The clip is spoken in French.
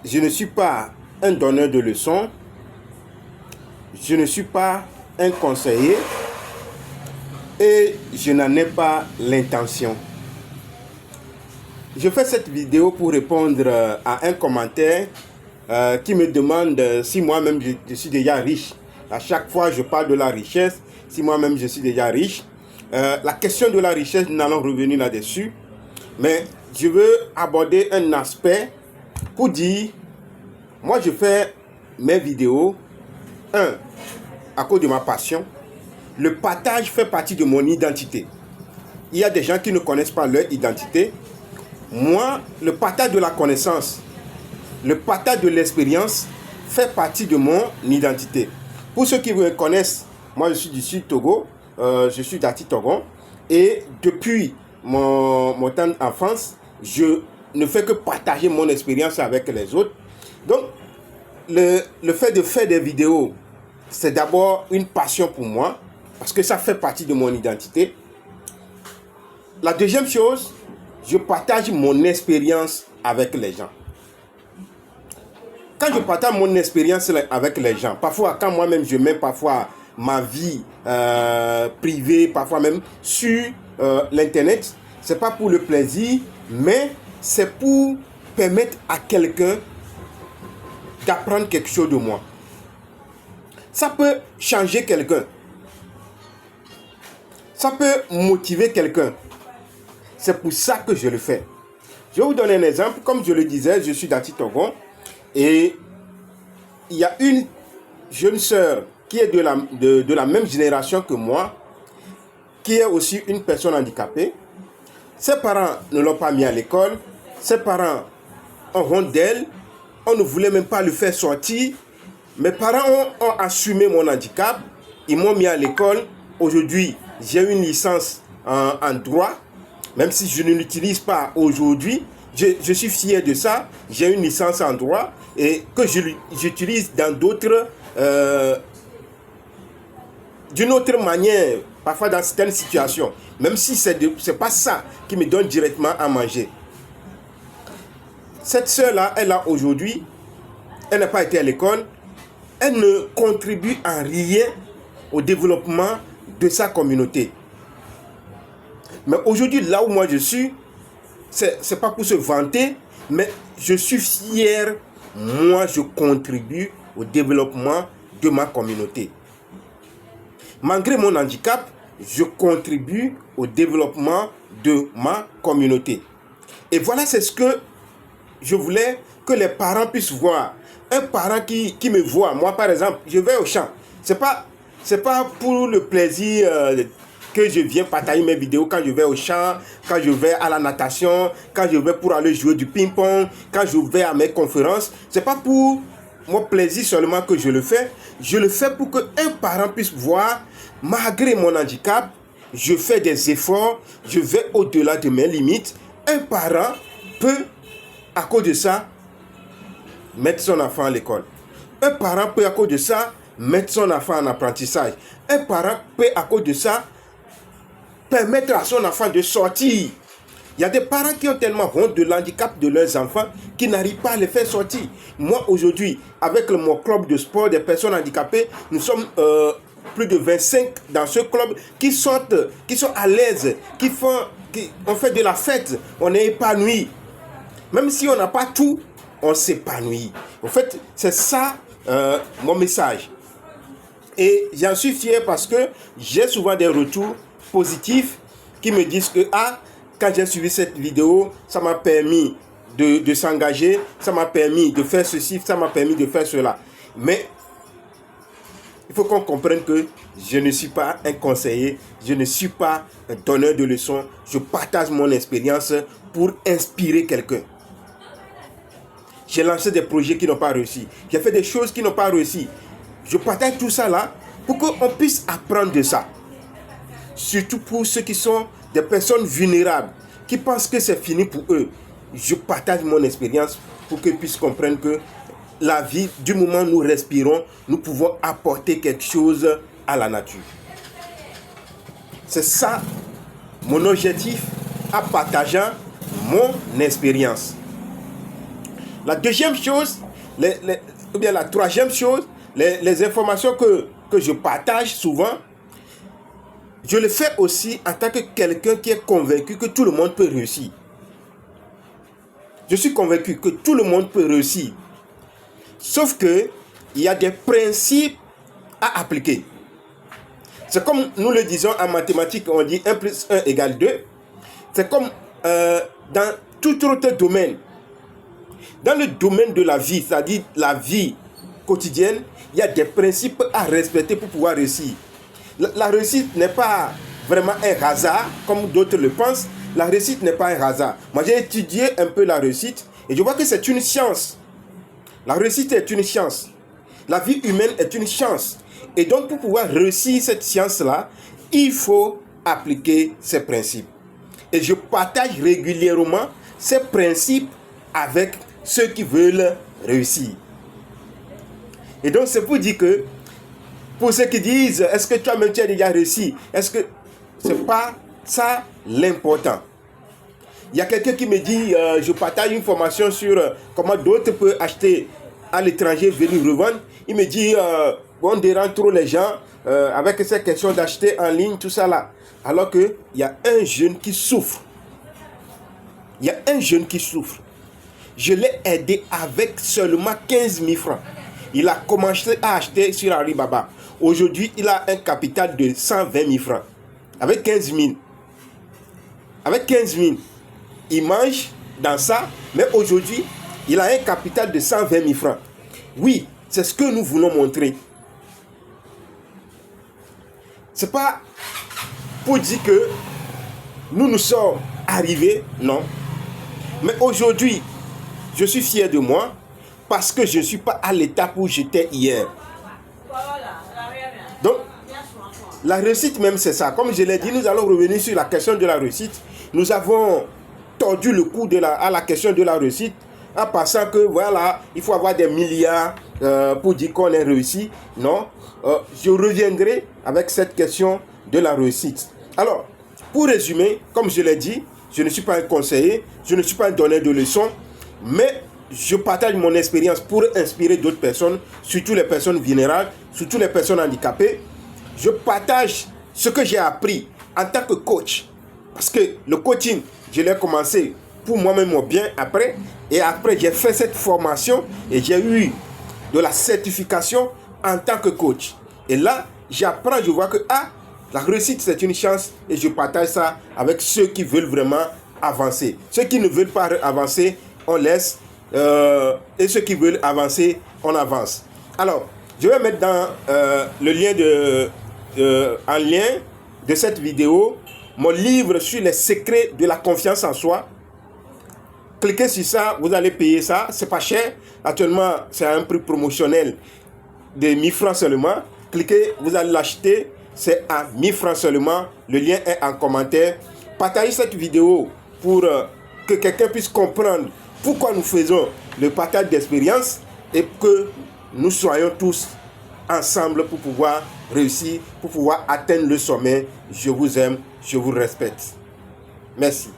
je ne suis pas un donneur de leçons, je ne suis pas un conseiller et je n'en ai pas l'intention. Je fais cette vidéo pour répondre à un commentaire qui me demande si moi-même je suis déjà riche. À chaque fois, je parle de la richesse, si moi-même je suis déjà riche. La question de la richesse, nous allons revenir là-dessus. Mais je veux aborder un aspect pour dire, moi je fais mes vidéos, à cause de ma passion. Le partage fait partie de mon identité. Il y a des gens qui ne connaissent pas leur identité. Moi, le partage de la connaissance, le partage de l'expérience fait partie de mon identité. Pour ceux qui me connaissent, moi je suis du Sud Togo, je suis d'Ati Togon, et depuis mon temps d'enfance, je ne fais que partager mon expérience avec les autres. Donc, le fait de faire des vidéos, c'est d'abord une passion pour moi, parce que ça fait partie de mon identité. La deuxième chose, je partage mon expérience avec les gens. Quand je partage mon expérience avec les gens, parfois quand moi-même je mets parfois ma vie privée, parfois même sur l'internet, c'est pas pour le plaisir, mais c'est pour permettre à quelqu'un d'apprendre quelque chose de moi. Ça peut changer quelqu'un. Ça peut motiver quelqu'un. C'est pour ça que je le fais. Je vais vous donner un exemple. Comme je le disais, je suis d'Ati Togon. Et il y a une jeune sœur qui est de la même génération que moi, qui est aussi une personne handicapée. Ses parents ne l'ont pas mis à l'école. Ses parents ont honte d'elle. On ne voulait même pas le faire sortir. Mes parents ont assumé mon handicap. Ils m'ont mis à l'école. Aujourd'hui, j'ai une licence en droit. Même si je ne l'utilise pas aujourd'hui, je suis fier de ça. J'ai une licence en droit et que j'utilise dans d'autres, d'une autre manière, parfois dans certaines situations. Même si c'est pas ça qui me donne directement à manger. Cette sœur-là, elle a aujourd'hui, elle n'a pas été à l'école, elle ne contribue en rien au développement de sa communauté. Mais aujourd'hui, là où moi je suis, c'est pas pour se vanter, mais je suis fier. Moi, je contribue au développement de ma communauté. Malgré mon handicap, je contribue au développement de ma communauté. Et voilà, c'est ce que je voulais que les parents puissent voir. Un parent qui me voit, moi par exemple, je vais au champ. C'est pas pour le plaisir que je viens partager mes vidéos quand je vais au champ, quand je vais à la natation, quand je vais pour aller jouer du ping-pong, quand je vais à mes conférences. C'est pas pour mon plaisir seulement que je le fais. Je le fais pour qu'un parent puisse voir, malgré mon handicap, je fais des efforts, je vais au-delà de mes limites. Un parent peut, à cause de ça, mettre son enfant à l'école. Un parent peut, à cause de ça, mettre son enfant en apprentissage. Un parent peut, à cause de ça, permettre à son enfant de sortir. Il y a des parents qui ont tellement honte de l'handicap de leurs enfants qui n'arrivent pas à les faire sortir. Moi, aujourd'hui, avec mon club de sport des personnes handicapées, nous sommes plus de 25 dans ce club qui sortent, qui sont à l'aise, on fait de la fête, on est épanoui. Même si on n'a pas tout, on s'épanouit. En fait, c'est ça mon message. Et j'en suis fier parce que j'ai souvent des retours positifs qui me disent que quand j'ai suivi cette vidéo, ça m'a permis de s'engager, ça m'a permis de faire ceci, ça m'a permis de faire cela. Mais il faut qu'on comprenne que je ne suis pas un conseiller, je ne suis pas un donneur de leçons, je partage mon expérience pour inspirer quelqu'un. J'ai lancé des projets qui n'ont pas réussi. J'ai fait des choses qui n'ont pas réussi. Je partage tout ça là pour qu'on puisse apprendre de ça. Surtout pour ceux qui sont des personnes vulnérables, qui pensent que c'est fini pour eux. Je partage mon expérience pour qu'ils puissent comprendre que la vie, du moment où nous respirons, nous pouvons apporter quelque chose à la nature. C'est ça mon objectif en partageant mon expérience. La deuxième chose, ou bien la troisième chose, les informations que je partage souvent, je le fais aussi en tant que quelqu'un qui est convaincu que tout le monde peut réussir. Je suis convaincu que tout le monde peut réussir. Sauf que il y a des principes à appliquer. C'est comme nous le disons en mathématiques, on dit 1 plus 1 égale 2. C'est comme dans tout autre domaine. Dans le domaine de la vie, c'est-à-dire la vie quotidienne, il y a des principes à respecter pour pouvoir réussir. La réussite n'est pas vraiment un hasard, comme d'autres le pensent. La réussite n'est pas un hasard. Moi, j'ai étudié un peu la réussite et je vois que c'est une science. La réussite est une science. La vie humaine est une science. Et donc, pour pouvoir réussir cette science-là, il faut appliquer ces principes. Et je partage régulièrement ces principes avec ceux qui veulent réussir. Et donc, c'est pour dire que, pour ceux qui disent, est-ce que toi-même tu as déjà réussi? Est-ce que c'est pas ça l'important? Il y a quelqu'un qui me dit, je partage une formation sur comment d'autres peuvent acheter à l'étranger, venir revendre. Il me dit, on dérange trop les gens avec ces questions d'acheter en ligne, tout ça là. Alors qu'il y a un jeune qui souffre. Il y a un jeune qui souffre. Je l'ai aidé avec seulement 15 000 francs. Il a commencé à acheter sur Alibaba. Aujourd'hui, il a un capital de 120 000 francs. Avec 15 000. Avec 15 000. Il mange dans ça, mais aujourd'hui, il a un capital de 120 000 francs. Oui, c'est ce que nous voulons montrer. C'est pas pour dire que nous sommes arrivés, non. Mais aujourd'hui, je suis fier de moi parce que je ne suis pas à l'étape où j'étais hier. Donc, la réussite même, c'est ça. Comme je l'ai dit, nous allons revenir sur la question de la réussite. Nous avons tordu le cou à la question de la réussite en pensant que voilà, il faut avoir des milliards pour dire qu'on est réussi. Non, je reviendrai avec cette question de la réussite. Alors, pour résumer, comme je l'ai dit, je ne suis pas un conseiller, je ne suis pas un donneur de leçons, mais je partage mon expérience pour inspirer d'autres personnes, surtout les personnes vulnérables, surtout les personnes handicapées. Je partage ce que j'ai appris en tant que coach. Parce que le coaching, je l'ai commencé pour moi-même mon bien après. Et après, j'ai fait cette formation et j'ai eu de la certification en tant que coach. Et là, j'apprends, je vois que la réussite, c'est une chance. Et je partage ça avec ceux qui veulent vraiment avancer. Ceux qui ne veulent pas avancer, on laisse. Et ceux qui veulent avancer, on avance. Alors, je vais mettre dans le lien en lien de cette vidéo mon livre sur les secrets de la confiance en soi. Cliquez sur ça, vous allez payer ça, c'est pas cher. Actuellement, c'est à un prix promotionnel de 1000 francs seulement. Cliquez, vous allez l'acheter, c'est à 1000 francs seulement. Le lien est en commentaire. Partagez cette vidéo pour que quelqu'un puisse comprendre pourquoi nous faisons le partage d'expérience et que nous soyons tous ensemble pour pouvoir réussir, pour pouvoir atteindre le sommet. Je vous aime, je vous respecte. Merci.